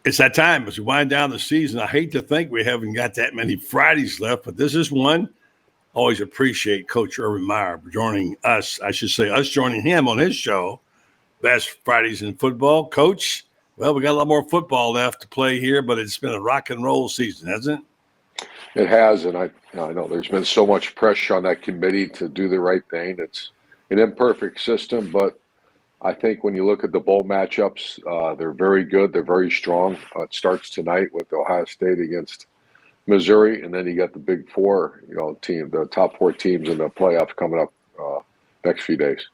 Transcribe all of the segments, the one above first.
It's that time as we wind down the season. I hate to think we haven't got that many Fridays left, but this is one. Always appreciate Coach Urban Meyer joining us. I should say us joining him on his show, Best Fridays in Football. Coach, well, we got a lot more football left to play here, but it's been a rock and roll season, hasn't it? It has, and I know there's been so much pressure on that committee to do the right thing. It's an imperfect system, but I think when you look at the bowl matchups, they're very good. They're very strong. It starts tonight with Ohio State against Missouri, and then you got the Big Four, the top four teams in the playoffs coming up next few days.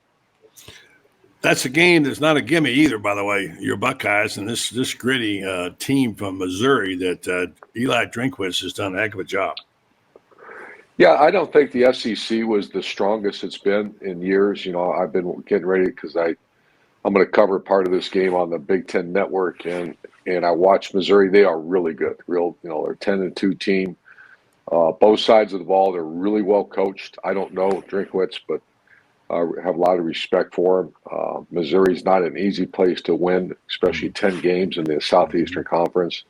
That's a game that's not a gimme either, by the way. Your Buckeyes and this gritty team from Missouri that Eli Drinkwitz has done a heck of a job. Yeah, I don't think the SEC was the strongest it's been in years. I've been getting ready because I'm going to cover part of this game on the Big Ten Network, and I watched Missouri. They are really good. They're 10-2 team. Both sides of the ball, they're really well coached. I don't know Drinkwitz, but I have a lot of respect for him. Missouri's not an easy place to win, especially 10 games in the Southeastern Conference.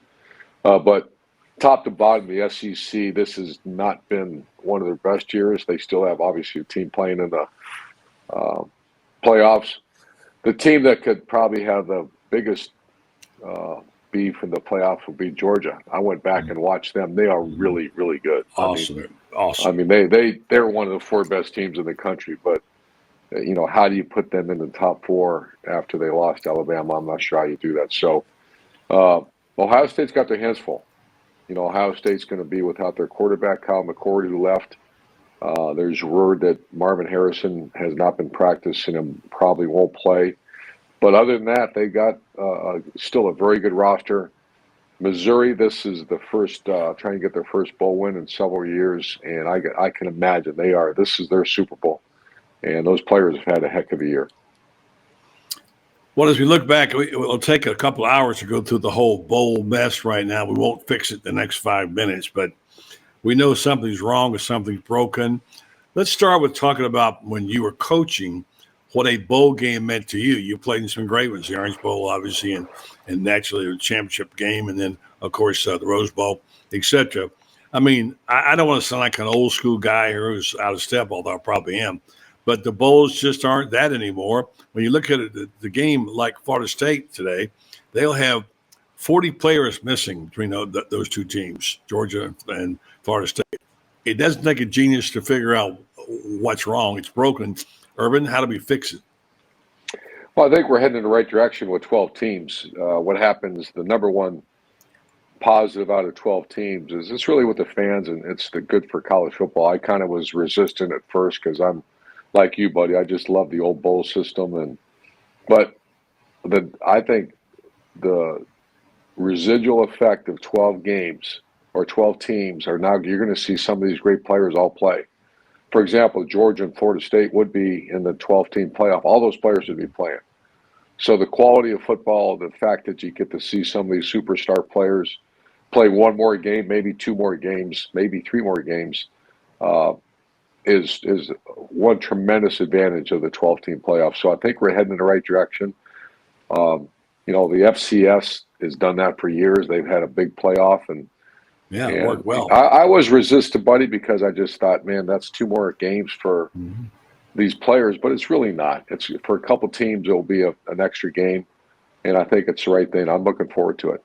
But top to bottom, the SEC, this has not been one of their best years. They still have, obviously, a team playing in the playoffs. The team that could probably have the biggest beef in the playoffs would be Georgia. I went back and watched them. They are really, really good. Awesome. I mean, they're one of the four best teams in the country, but how do you put them in the top four after they lost to Alabama? I'm not sure how you do that. So Ohio State's got their hands full. Ohio State's going to be without their quarterback, Kyle McCord, who left. There's word that Marvin Harrison has not been practicing and probably won't play. But other than that, they got still a very good roster. Missouri, this is the first trying to get their first bowl win in several years, and I can imagine this is their Super Bowl. And those players have had a heck of a year. Well, as we look back, it'll take a couple of hours to go through the whole bowl mess right now. We won't fix it the next 5 minutes, but we know something's wrong or something's broken. Let's start with talking about when you were coaching, what a bowl game meant to you. You played in some great ones, the Orange Bowl, obviously, and naturally the championship game, and then, of course, the Rose Bowl, etc. I mean, I don't want to sound like an old school guy who's out of step, although I probably am. But the bowls just aren't that anymore. When you look at it, the game like Florida State today, they'll have 40 players missing between those two teams, Georgia and Florida State. It doesn't take a genius to figure out what's wrong. It's broken. Urban, how do we fix it? Well, I think we're heading in the right direction with 12 teams. What happens, the number one positive out of 12 teams is it's really with the fans, and it's the good for college football. I kind of was resistant at first because I'm like you, buddy. I just love the old bowl system, but I think the residual effect of 12 games or 12 teams are now you're going to see some of these great players all play. For example, Georgia and Florida State would be in the 12-team playoff. All those players would be playing. So the quality of football, the fact that you get to see some of these superstar players play one more game, maybe two more games, maybe three more games, is one tremendous advantage of the 12-team playoff. So I think we're heading in the right direction. The FCS has done that for years. They've had a big playoff, and it worked well. I was resistant, buddy, because I just thought, man, that's two more games for these players, but it's really not. It's for a couple teams, it'll be an extra game, and I think it's the right thing. I'm looking forward to it.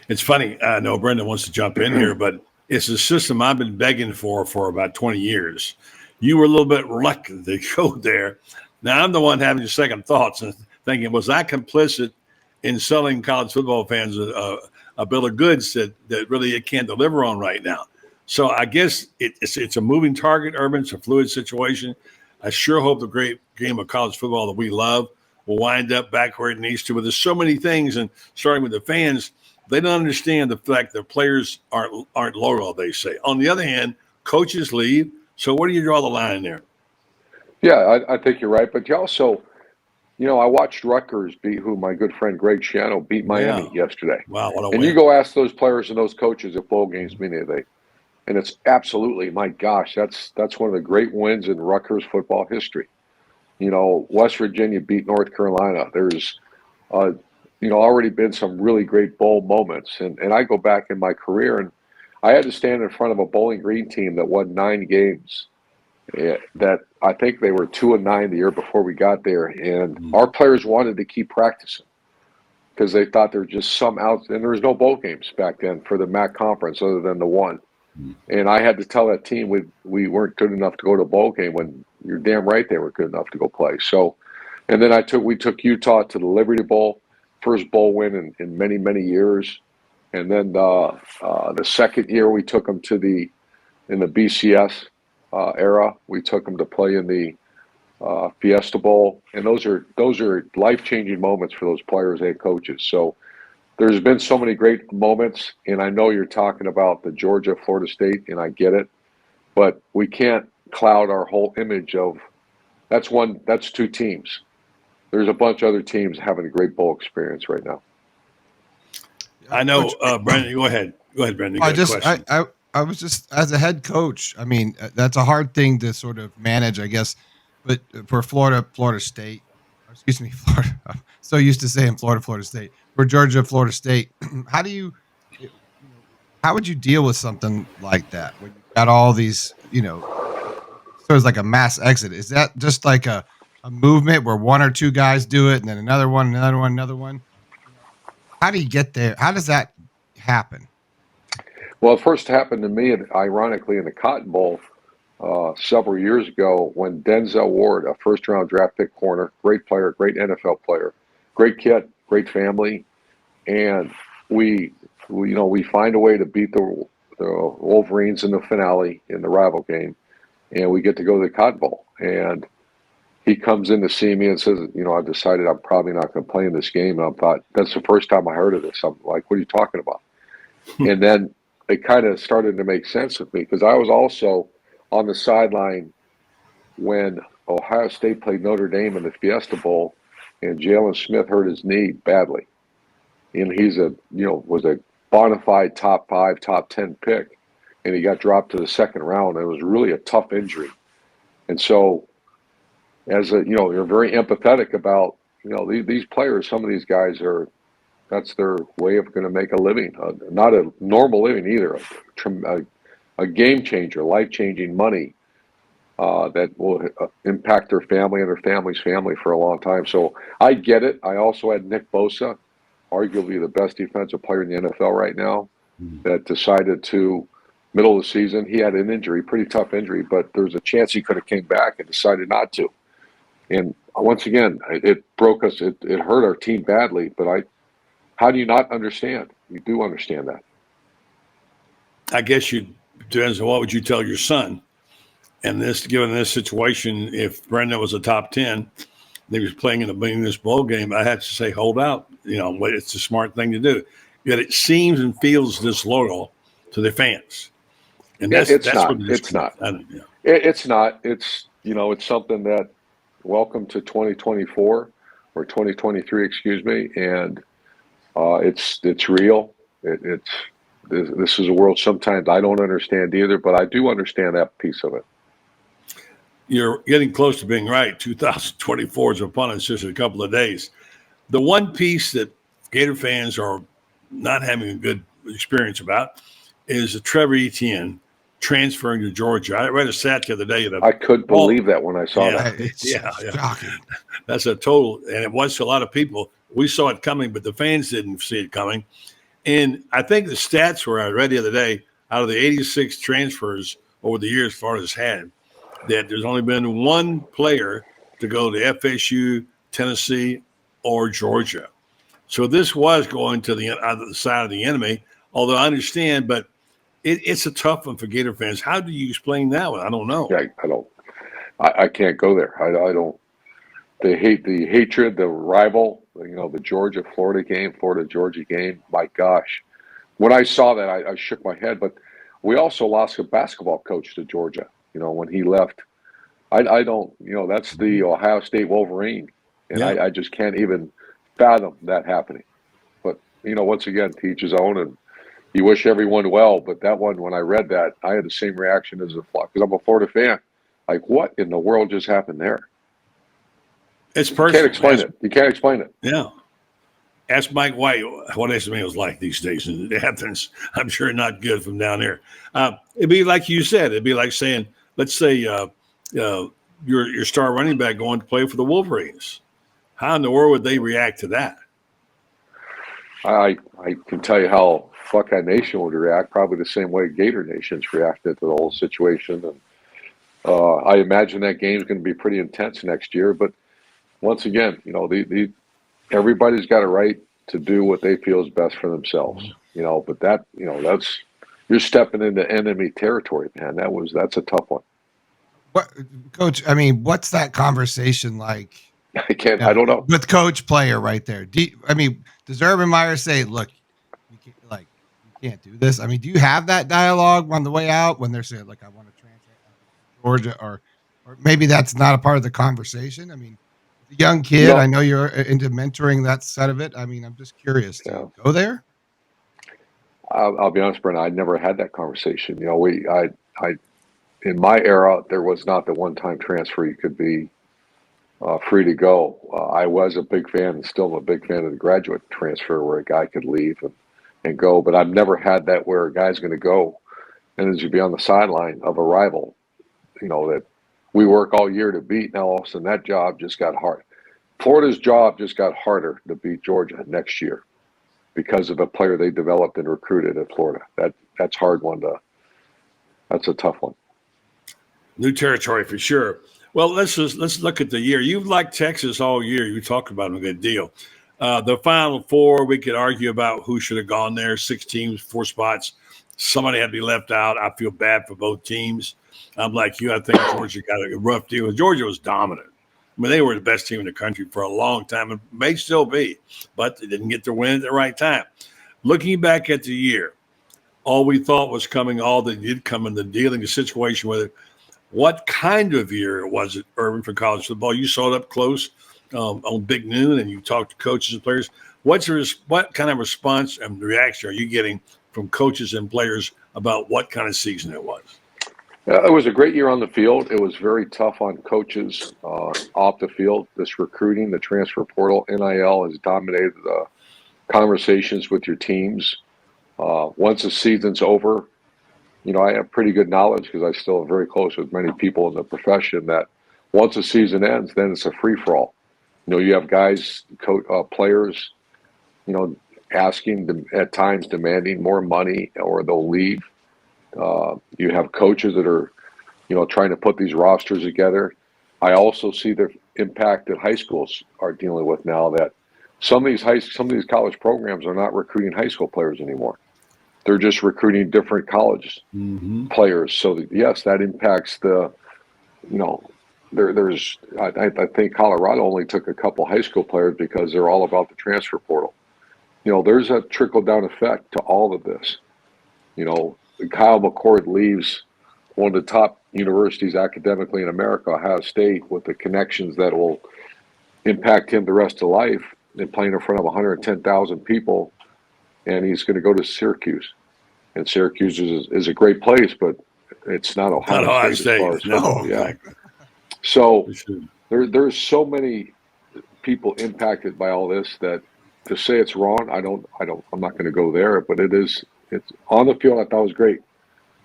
It's funny. I know Brenden wants to jump in here, but it's a system I've been begging for about 20 years. You were a little bit reluctant to go there. Now I'm the one having second thoughts and thinking, was I complicit in selling college football fans a bill of goods that really it can't deliver on right now? So I guess it's a moving target, Urban. It's a fluid situation. I sure hope the great game of college football that we love will wind up back where it needs to. But there's so many things, and starting with the fans, they don't understand the fact that players aren't loyal, they say. On the other hand, coaches leave. So where do you draw the line there? Yeah, I think you're right. But you also, I watched Rutgers who my good friend Greg Schiano beat Miami yesterday. Wow, what a win. You go ask those players and those coaches if bowl games mean anything. And it's absolutely, my gosh, that's one of the great wins in Rutgers football history. West Virginia beat North Carolina. There's already been some really great bowl moments. And I go back in my career, and I had to stand in front of a Bowling Green team that won 9 games. That I think they were 2-9 the year before we got there, and our players wanted to keep practicing because they thought there were just some out, and there was no bowl games back then for the MAC conference other than the one. And I had to tell that team we weren't good enough to go to a bowl game when you're damn right they were good enough to go play. So, and then we took Utah to the Liberty Bowl, first bowl win in many, many years. And then the second year we took them in the BCS era, we took them to play in the Fiesta Bowl, and those are life-changing moments for those players and coaches. So there's been so many great moments, and I know you're talking about the Georgia, Florida State, and I get it, but we can't cloud our whole image of that's 2 teams. There's a bunch of other teams having a great bowl experience right now. I know, Brenden. Go ahead, Brenden. I was just, as a head coach, I mean, that's a hard thing to sort of manage, I guess. But for Florida State, excuse me, Florida, I'm so used to saying Florida State. For Georgia, Florida State, how would you deal with something like that when you got all these, so it's like a mass exit? Is that just like a movement where 1 or 2 guys do it and then another one? How do you get there? How does that happen? Well, it first happened to me, ironically, in the Cotton Bowl several years ago when Denzel Ward, a first-round draft pick corner, great player, great NFL player, great kid, great family, and we find a way to beat the Wolverines in the finale in the rival game, and we get to go to the Cotton Bowl. And he comes in to see me and says, I've decided I'm probably not going to play in this game. And I thought, that's the first time I heard of this. I'm like, what are you talking about? And then it kind of started to make sense with me because I was also on the sideline when Ohio State played Notre Dame in the Fiesta Bowl, and Jalen Smith hurt his knee badly. And he's was a bona fide top 5, top 10 pick, and he got dropped to the second round. And it was really a tough injury. And so, you're very empathetic about, these players. Some of these guys that's their way of going to make a living, not a normal living either, a game changer, life-changing money that will impact their family and their family's family for a long time. So I get it. I also had Nick Bosa, arguably the best defensive player in the NFL right now, that decided to, middle of the season, he had an injury, pretty tough injury, but there was a chance he could have came back and decided not to. And once again, it broke us. It hurt our team badly, but how do you not understand? You do understand that. I guess depends on what would you tell your son? And given this situation, if Brenden was a top 10, and he was playing in this bowl game, I had to say, hold out. It's a smart thing to do. Yet it seems and feels disloyal to the fans. And it's not. It's not. It's not. It's something that, welcome to 2024 or 2023, excuse me, and it's real. This is a world sometimes I don't understand either, but I do understand that piece of it. You're getting close to being right. 2024 is upon us just in a couple of days. The one piece that Gator fans are not having a good experience about is the Trevor Etienne transferring to Georgia. I read a stat the other day. I couldn't believe that when I saw that. It's shocking. That's a total, and it was to a lot of people. We saw it coming, but the fans didn't see it coming. And I think the stats were, I read the other day, out of the 86 transfers over the years Florida's had, that there's only been one player to go to FSU, Tennessee, or Georgia. So this was going to the other side of the enemy, although I understand, but it's a tough one for Gator fans. How do you explain that one? I don't know. Yeah, I don't. I can't go there. I don't. The hatred, the rival, the Georgia-Florida game, Florida-Georgia game, my gosh. When I saw that, I shook my head. But we also lost a basketball coach to Georgia, when he left. I don't, that's the Ohio State Wolverine. And yeah. I just can't even fathom that happening. But, once again, to each his own. And you wish everyone well. But that one, when I read that, I had the same reaction as because I'm a Florida fan. Like, what in the world just happened there? It's personal. You can't explain it. Yeah. Ask Mike White what SMU is like these days in Athens. I'm sure not good from down there. It'd be like you said. It'd be like saying, let's say your star running back going to play for the Wolverines. How in the world would they react to that? I can tell you how Buckeye Nation would react, probably the same way Gator Nation's reacted to the whole situation. And I imagine that game's going to be pretty intense next year. But once again, everybody's got a right to do what they feel is best for themselves. But that's you're stepping into enemy territory, man. That's a tough one. What, Coach? I mean, what's that conversation like? I don't know. With coach player right there. Does Urban Meyer say, "Look, you can't do this"? I mean, do you have that dialogue on the way out when they're saying, "Look, I want to transfer to Georgia," or maybe that's not a part of the conversation? I mean, the young kid. No. I know you're into mentoring that side of it. I mean, I'm just curious. Do you go there? I'll be honest, Brenden. I never had that conversation. In my era, there was not the one-time transfer. You could be free to go. I was a big fan and still am a big fan of the graduate transfer where a guy could leave and go. But I've never had that where a guy's going to go and as you be on the sideline of a rival, that we work all year to beat. Now, all of a sudden, that job just got hard. Florida's job just got harder to beat Georgia next year because of a player they developed and recruited at Florida. That's hard one that's a tough one. New territory for sure. Well, let's look at the year. You've liked Texas all year. You talked about them a good deal. The Final Four, we could argue about who should have gone there. 6 teams, 4 spots. Somebody had to be left out. I feel bad for both teams. I'm like you. I think Georgia got a rough deal. Georgia was dominant. I mean, they were the best team in the country for a long time and may still be, but they didn't get their win at the right time. Looking back at the year, all we thought was coming, all that did come in the dealing, the situation with it. What kind of year was it, Urban, for college football? You saw it up close on Big Noon, and you talked to coaches and players. What kind of response and reaction are you getting from coaches and players about what kind of season it was? It was a great year on the field. It was very tough on coaches off the field. This recruiting, the transfer portal, NIL has dominated the conversations with your teams. Once the season's over, I have pretty good knowledge because I still am very close with many people in the profession that once the season ends, then it's a free-for-all. You have guys, players, asking them at times, demanding more money or they'll leave. You have coaches that are, trying to put these rosters together. I also see the impact that high schools are dealing with now that some of these college programs are not recruiting high school players anymore. They're just recruiting different college players. So yes, that impacts the, I think Colorado only took a couple high school players because they're all about the transfer portal. There's a trickle down effect to all of this. Kyle McCord leaves one of the top universities academically in America, Ohio State, with the connections that will impact him the rest of life and playing in front of 110,000 people. And he's going to go to Syracuse. And Syracuse is a great place, but it's not Ohio State. As far as exactly. So there's so many people impacted by all this that to say it's wrong, I'm not going to go there. But it's on the field. I thought it was great.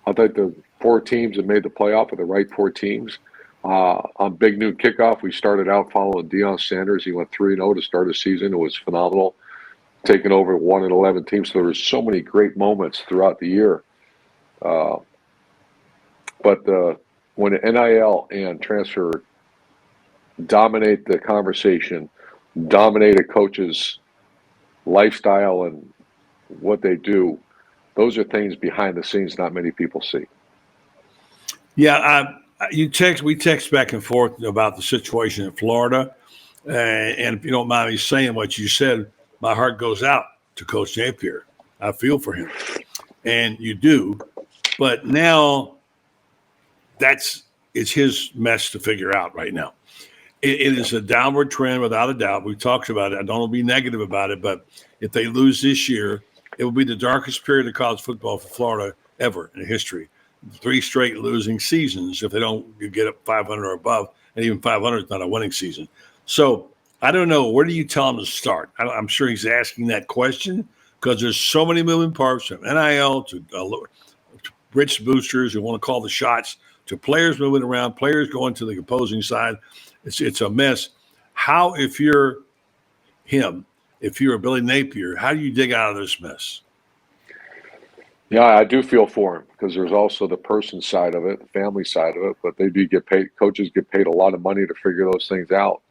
I thought the 4 teams that made the playoff are the right 4 teams. On Big Noon Kickoff, we started out following Deion Sanders. He went 3-0 to start the season. It was phenomenal. Taking over 1-11 teams. So there were so many great moments throughout the year. But when the NIL and transfer dominate the conversation, dominate a coach's lifestyle and what they do, those are things behind the scenes not many people see. Yeah, we text back and forth about the situation in Florida. And if you don't mind me saying what you said, my heart goes out to Coach Napier. I feel for him. And you do. But now it's his mess to figure out right now. It is a downward trend without a doubt. We talked about it. I don't want to be negative about it, but if they lose this year, it will be the darkest period of college football for Florida ever in history. 3 straight losing seasons if they don't get up 500 or above, and even 500 is not a winning season. So I don't know. Where do you tell him to start? I'm sure he's asking that question because there's so many moving parts from NIL to rich boosters who want to call the shots to players moving around, players going to the opposing side. It's a mess. How, if you're him, if you're a Billy Napier, how do you dig out of this mess? Yeah, I do feel for him because there's also the person side of it, the family side of it, but they do get paid. Coaches get paid a lot of money to figure those things out.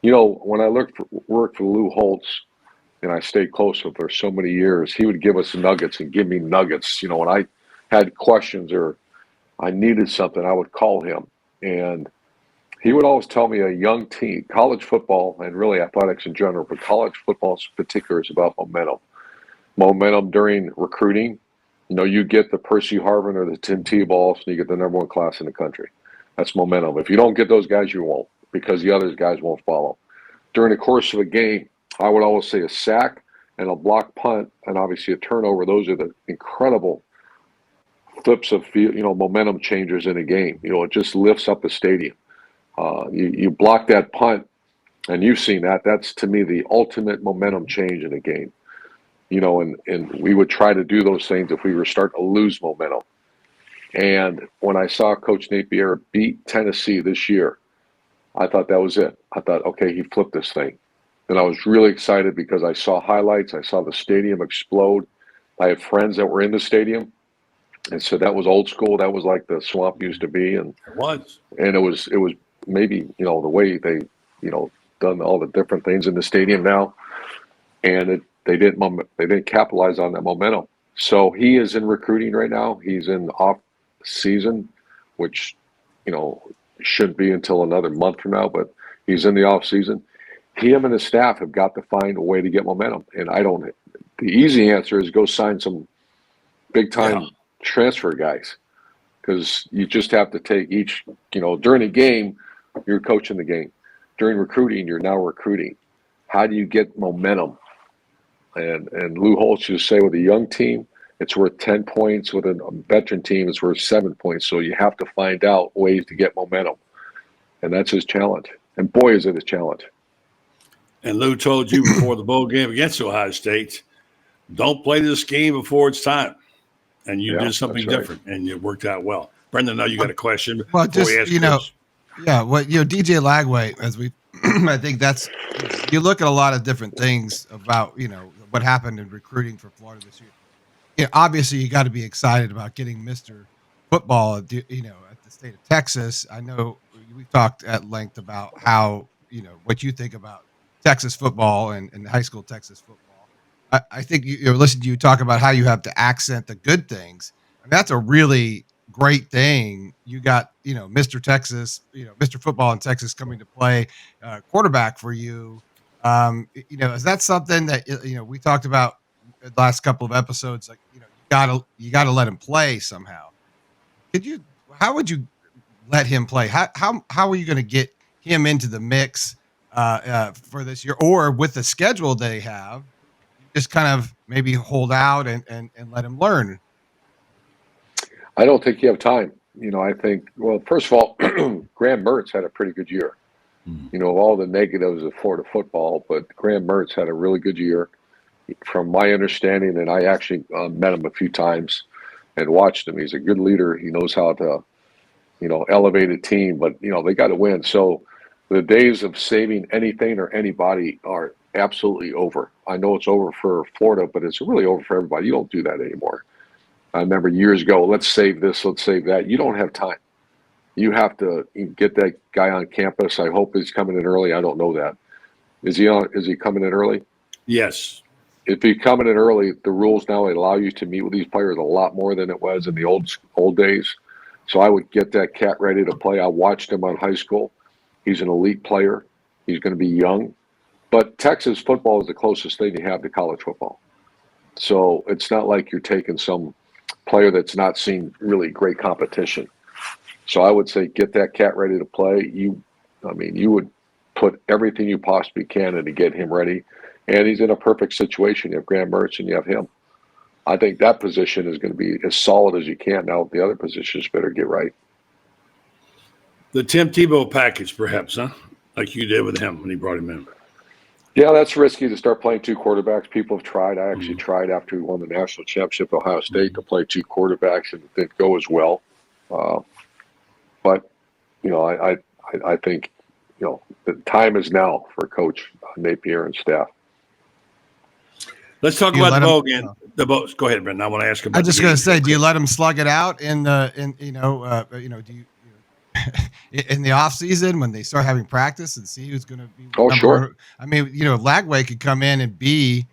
When I worked for Lou Holtz and I stayed close with him for so many years, he would give us nuggets and give me nuggets. When I had questions or I needed something, I would call him. And he would always tell me a young team, college football and really athletics in general, but college football in particular is about momentum. Momentum during recruiting. You get the Percy Harvin or the Tim Tebow, and you get the number one class in the country. That's momentum. If you don't get those guys, you won't, because the other guys won't follow. During the course of a game, I would always say a sack and a block punt and obviously a turnover. Those are the incredible flips of momentum changers in a game. It just lifts up the stadium. You block that punt, and you've seen that. That's, to me, the ultimate momentum change in a game. And we would try to do those things if we were starting to lose momentum. And when I saw Coach Napier beat Tennessee this year, I thought that was it. I thought, okay, he flipped this thing. And I was really excited because I saw highlights. I saw the stadium explode. I had friends that were in the stadium and said that was old school. That was like the Swamp used to be. And it was. And it was maybe, the way they, done all the different things in the stadium now. And they didn't capitalize on that momentum. So he is in recruiting right now. He's in off season, which, shouldn't be until another month from now, but he's in the off season. Him and his staff have got to find a way to get momentum. And the easy answer is go sign some big time transfer guys, because you just have to take each, during a game, you're coaching the game. During recruiting, you're now recruiting. How do you get momentum? And Lou Holtz used to say, with a young team, it's worth 10 points. With a veteran team, it's worth 7 points. So you have to find out ways to get momentum. And that's his challenge. And boy, is it a challenge. And Lou told you before the bowl game against Ohio State, don't play this game before it's time. And you did something different, and it worked out well. Brenden, now you got a question. Well, just, DJ Lagway, as we, I think that's, you look at a lot of different things about, what happened in recruiting for Florida this year. Obviously you got to be excited about getting Mr. Football, at the state of Texas. I know we talked at length about how, what you think about Texas football and high school Texas football. I think you listened to you talk about how you have to accent the good things. And that's a really great thing. You got, Mr. Texas, Mr. Football in Texas coming to play quarterback for you. Is that something that, we talked about the last couple of episodes? Like, you gotta let him play somehow. How would you let him play? How are you going to get him into the mix for this year, or with the schedule they have, just kind of maybe hold out and let him learn? I don't think you have time. I think, well, first of all, Graham Mertz had a pretty good year. All the negatives of Florida football, but Graham Mertz had a really good year. From my understanding, and I actually met him a few times and watched him. He's a good leader. He knows how to, elevate a team, but, they got to win. So the days of saving anything or anybody are absolutely over. I know it's over for Florida, but it's really over for everybody. You don't do that anymore. I remember years ago, let's save this, let's save that. You don't have time. You have to get that guy on campus. I hope he's coming in early. I don't know that. Is he coming in early? Yes. If he's coming in early, the rules now allow you to meet with these players a lot more than it was in the old days. So I would get that cat ready to play. I watched him on high school. He's an elite player. He's going to be young. But Texas football is the closest thing you have to college football. So it's not like you're taking some player that's not seen really great competition. So I would say get that cat ready to play. You would put everything you possibly can in to get him ready. And he's in a perfect situation. You have Graham Mertz and you have him. I think that position is going to be as solid as you can. Now the other positions better get right. The Tim Tebow package, perhaps, huh? like you did with him when he brought him in. Yeah, that's risky to start playing two quarterbacks. People have tried. I actually tried after we won the national championship at Ohio State to play two quarterbacks, and it didn't go as well. But I think the time is now for Coach Napier and staff. Let's talk about the bowl again. The boats. Go ahead, Brenden. I want to ask about. I'm just going to say, do you let him slug it out do you in the off season when they start having practice and see who's going to be? Sure. I mean, Lagway could come in and be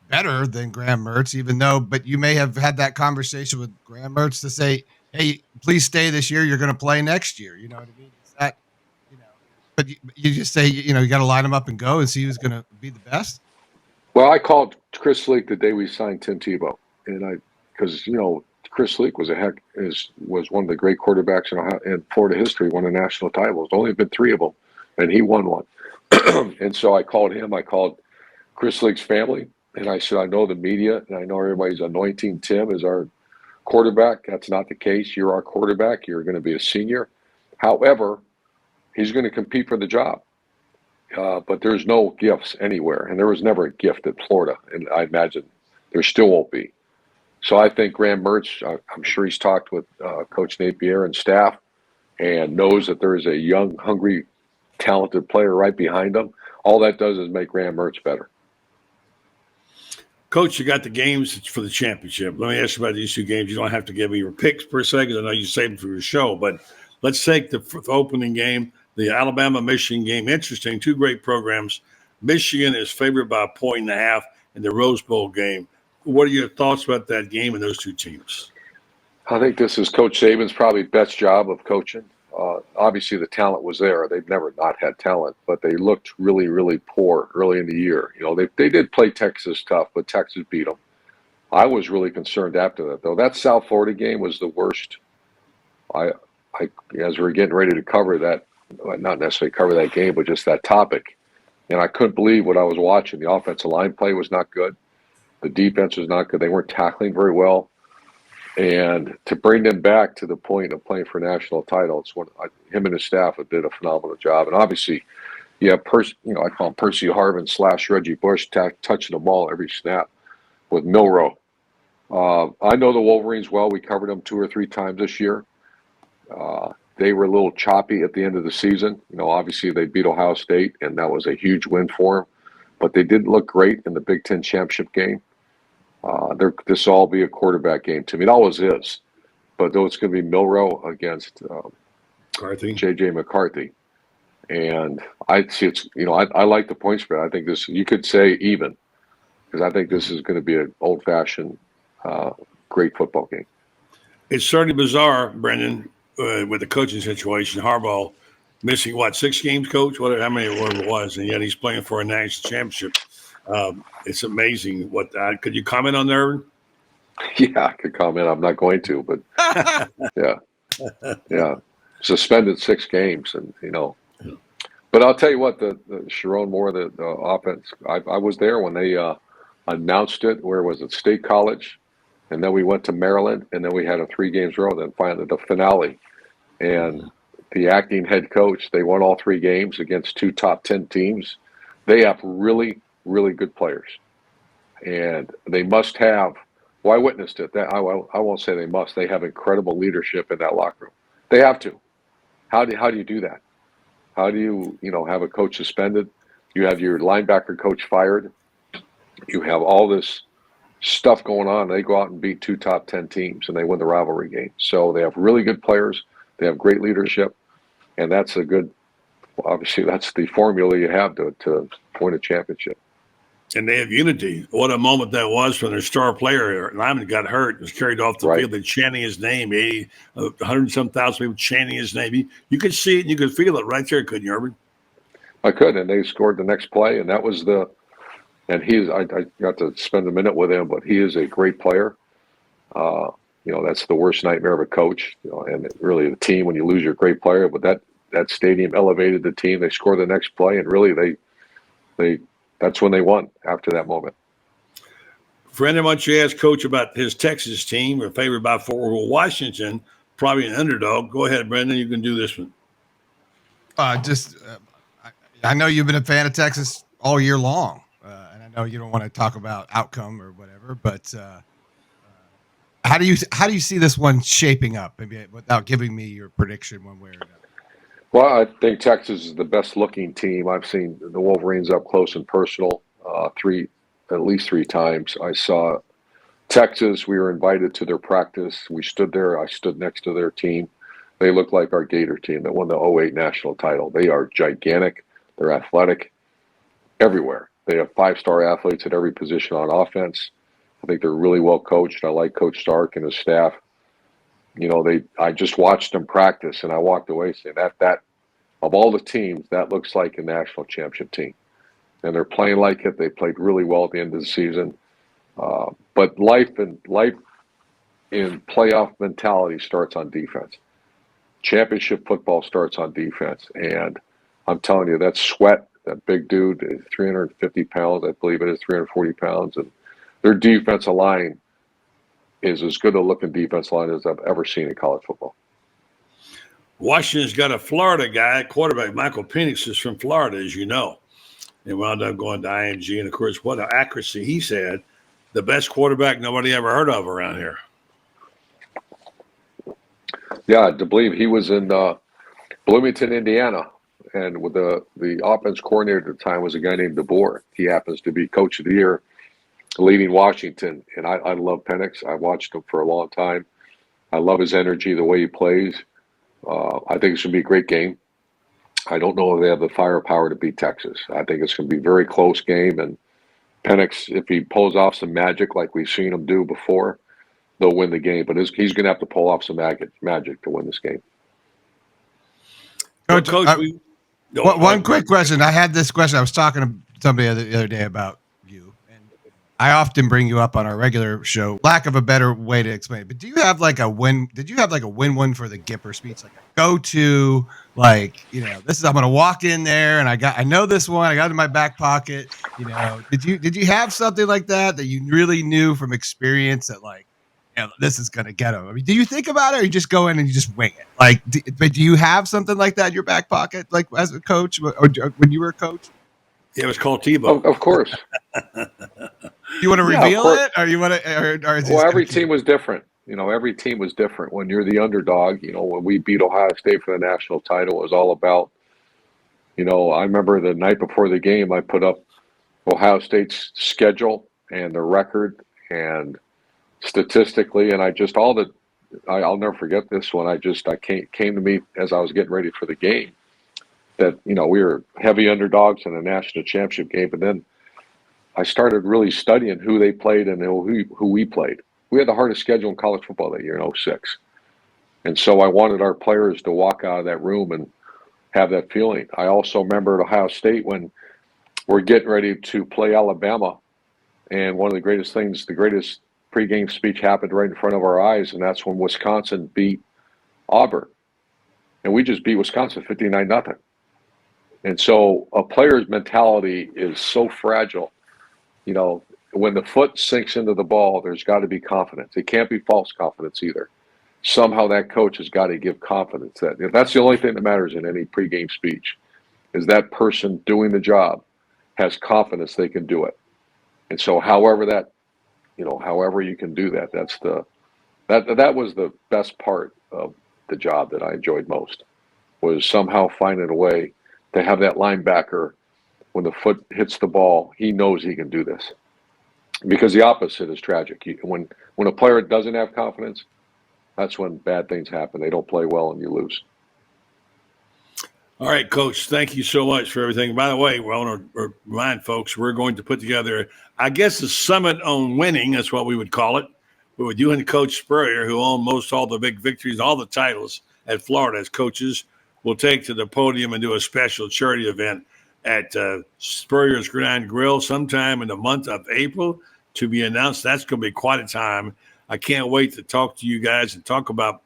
better than Graham Mertz, but you may have had that conversation with Graham Mertz to say, hey, please stay this year. You're going to play next year. You know what I mean? Is that, but you just say, you got to line them up and go and see who's going to be the best. Well, I called Chris Leak the day we signed Tim Tebow, and because Chris Leak was one of the great quarterbacks in Florida history, won a national title. There's only been 3 of them, and he won one. And so I called him. I called Chris Leak's family, and I said, I know the media, and I know everybody's anointing Tim as our quarterback. That's not the case. You're our quarterback. You're going to be a senior. However, he's going to compete for the job. But there's no gifts anywhere, and there was never a gift at Florida, and I imagine there still won't be. So I think Graham Mertz, I'm sure he's talked with Coach Napier and staff and knows that there is a young, hungry, talented player right behind him. All that does is make Graham Mertz better. Coach, you got the games for the championship. Let me ask you about these 2 games. You don't have to give me your picks per se, because I know you saved them for your show. But let's take the opening game, the Alabama-Michigan game. Interesting, 2 great programs. Michigan is favored by 1.5 in the Rose Bowl game. What are your thoughts about that game and those 2 teams? I think this is Coach Saban's probably best job of coaching. Obviously, the talent was there. They've never not had talent, but they looked really, really poor early in the year. They did play Texas tough, but Texas beat them. I was really concerned after that, though. That South Florida game was the worst. As we were getting ready to cover that, not necessarily cover that game, but just that topic, and I couldn't believe what I was watching. The offensive line play was not good. The defense was not good. They weren't tackling very well. And to bring them back to the point of playing for a national title, him and his staff did a phenomenal job. And obviously, you have I call him Percy Harvin / Reggie Bush touching the ball every snap with Milroe. I know the Wolverines well. We covered them 2 or 3 times this year. They were a little choppy at the end of the season. Obviously they beat Ohio State, and that was a huge win for them. But they did look great in the Big Ten championship game. This will all be a quarterback game to me. It always is. But though it's going to be Milroe against J.J. McCarthy. And I see I like the point spread. I think this, you could say even, because I think this is going to be an old-fashioned, great football game. It's certainly bizarre, Brenden, with the coaching situation. Harbaugh missing, 6 games, Coach? How many it was? And yet he's playing for a national championship. It's amazing. Could you comment on there? Yeah, I could comment. I'm not going to, but yeah. Suspended 6 games, and But I'll tell you what, the Sharon Moore, the offense. I was there when they announced it. Where was it? State College, and then we went to Maryland, and then we had a 3 games row. Then finally the finale, and the acting head coach. They won all 3 games against 2 top 10 teams. They have really, really good players, and they must have. Well, I witnessed it. I won't say they must. They have incredible leadership in that locker room. They have to. How do you do that? How do you have a coach suspended? You have your linebacker coach fired. You have all this stuff going on. They go out and beat 2 top 10 teams, and they win the rivalry game. So they have really good players. They have great leadership, and that's obviously that's the formula you have to win a championship. And they have unity. What a moment that was when their star player, Lyman, got hurt, was carried off the field. They're chanting his name, 100-some thousand people chanting his name. You could see it and you could feel it right there, couldn't you, Urban? I could, and they scored the next play, and that was I got to spend a minute with him, but he is a great player. That's the worst nightmare of a coach, and really the team when you lose your great player. But that stadium elevated the team. They scored the next play, and really they that's when they won after that moment. Brenden, why don't you ask Coach about his Texas team? We're favored by 4. Washington, probably an underdog. Go ahead, Brenden. You can do this one. I know you've been a fan of Texas all year long, and I know you don't want to talk about outcome or whatever, but how do you see this one shaping up? Maybe without giving me your prediction one way or another. Well, I think Texas is the best looking team. I've seen the Wolverines up close and personal at least three times. I saw Texas. We were invited to their practice. We stood there. I stood next to their team. They look like our Gator team that won the '08 national title. They are gigantic. They're athletic everywhere. They have five-star athletes at every position on offense. I think they're really well coached. I like Coach Stark and his staff. I just watched them practice, and I walked away saying that of all the teams, that looks like a national championship team, and they're playing like it. They played really well at the end of the season, but life in playoff mentality starts on defense. Championship football starts on defense, and I'm telling you, that Sweat, that big dude, is 350 pounds, I believe it is 340 pounds, and their defensive line is as good a looking defense line as I've ever seen in college football. Washington's got a Florida guy, quarterback. Michael Penix is from Florida, as you know. And wound up going to IMG. And, of course, what an accuracy he said. The best quarterback nobody ever heard of around here. Yeah, I believe he was in Bloomington, Indiana. And with the offense coordinator at the time was a guy named DeBoer. He happens to be coach of the year, leading Washington. And I love Penix. I watched him for a long time. I love his energy, the way he plays. I think it's going to be a great game. I don't know if they have the firepower to beat Texas. I think it's going to be a very close game. And Penix, if he pulls off some magic like we've seen him do before, they'll win the game. But he's going to have to pull off some magic to win this game. Coach, one quick question. I had this question. I was talking to somebody the other day about you, and I often bring you up on our regular show. Lack of a better way to explain it, but do you have like a win? Did you have like a win for the Gipper speech, like a go-to? Like, this is, I'm going to walk in there, and I know this one. I got it in my back pocket. Did you have something like that you really knew from experience that like, this is going to get him? I mean, do you think about it, or you just go in and you just wing it? Like, but do you have something like that in your back pocket, like as a coach, or when you were a coach? Yeah, it was called Tebow. Of course. You want to reveal it, or you want to? Well, every team was different. Every team was different. When you're the underdog, when we beat Ohio State for the national title, it was all about. I remember the night before the game, I put up Ohio State's schedule and the record and statistically, and I'll never forget this one. Came to me as I was getting ready for the game that, we were heavy underdogs in a national championship game. But then I started really studying who they played and who we played. We had the hardest schedule in college football that year in '06. And so I wanted our players to walk out of that room and have that feeling. I also remember at Ohio State when we're getting ready to play Alabama, and one of the greatest pregame speech happened right in front of our eyes, and that's when Wisconsin beat Auburn. And we just beat Wisconsin 59-0. And so a player's mentality is so fragile. When the foot sinks into the ball, there's got to be confidence. It can't be false confidence either. Somehow that coach has got to give confidence. That's the only thing that matters in any pregame speech, is that person doing the job has confidence they can do it. And so however you can do that, that was the best part of the job that I enjoyed most, was somehow finding a way to have that linebacker, when the foot hits the ball, he knows he can do this. Because the opposite is tragic. When a player doesn't have confidence, that's when bad things happen. They don't play well and you lose. All right, Coach, thank you so much for everything. By the way, we want to remind folks, we're going to put together, I guess, a summit on winning. That's what we would call it. But with you and Coach Spurrier, who own most all the big victories, all the titles at Florida as coaches, we'll take to the podium and do a special charity event at Spurrier's Gridiron Grill sometime in the month of April, to be announced. That's going to be quite a time. I can't wait to talk to you guys and talk about,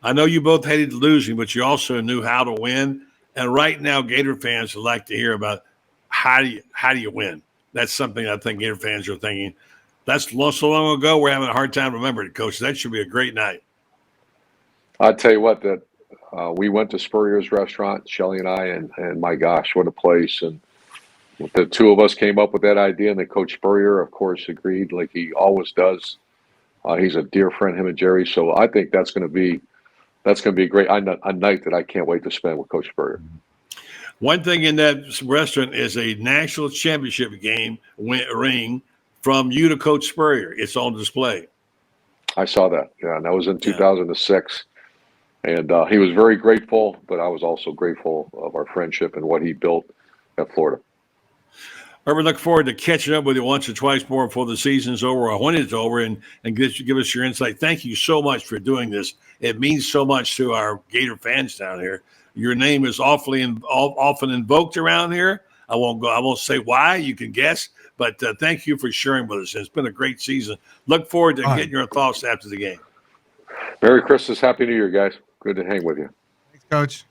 I know you both hated losing, but you also knew how to win. And right now, Gator fans would like to hear about how do you win. That's something I think Gator fans are thinking. That's so long ago, we're having a hard time remembering it, Coach. That should be a great night. I'll tell you what, that We went to Spurrier's restaurant, Shelly and I, and my gosh, what a place. And the two of us came up with that idea, and then Coach Spurrier, of course, agreed like he always does. He's a dear friend, him and Jerry. So I think that's going to be a great a night that I can't wait to spend with Coach Spurrier. One thing in that restaurant is a national championship game ring from you to Coach Spurrier. It's on display. I saw that. Yeah, and that was in 2006. And he was very grateful, but I was also grateful of our friendship and what he built at Florida. We look forward to catching up with you once or twice more before the season's over or when it's over and give us your insight. Thank you so much for doing this. It means so much to our Gator fans down here. Your name is often invoked around here. I won't say why. You can guess. But thank you for sharing with us. It's been a great season. Look forward to getting your thoughts after the game. Merry Christmas. Happy New Year, guys. Good to hang with you. Thanks, Coach.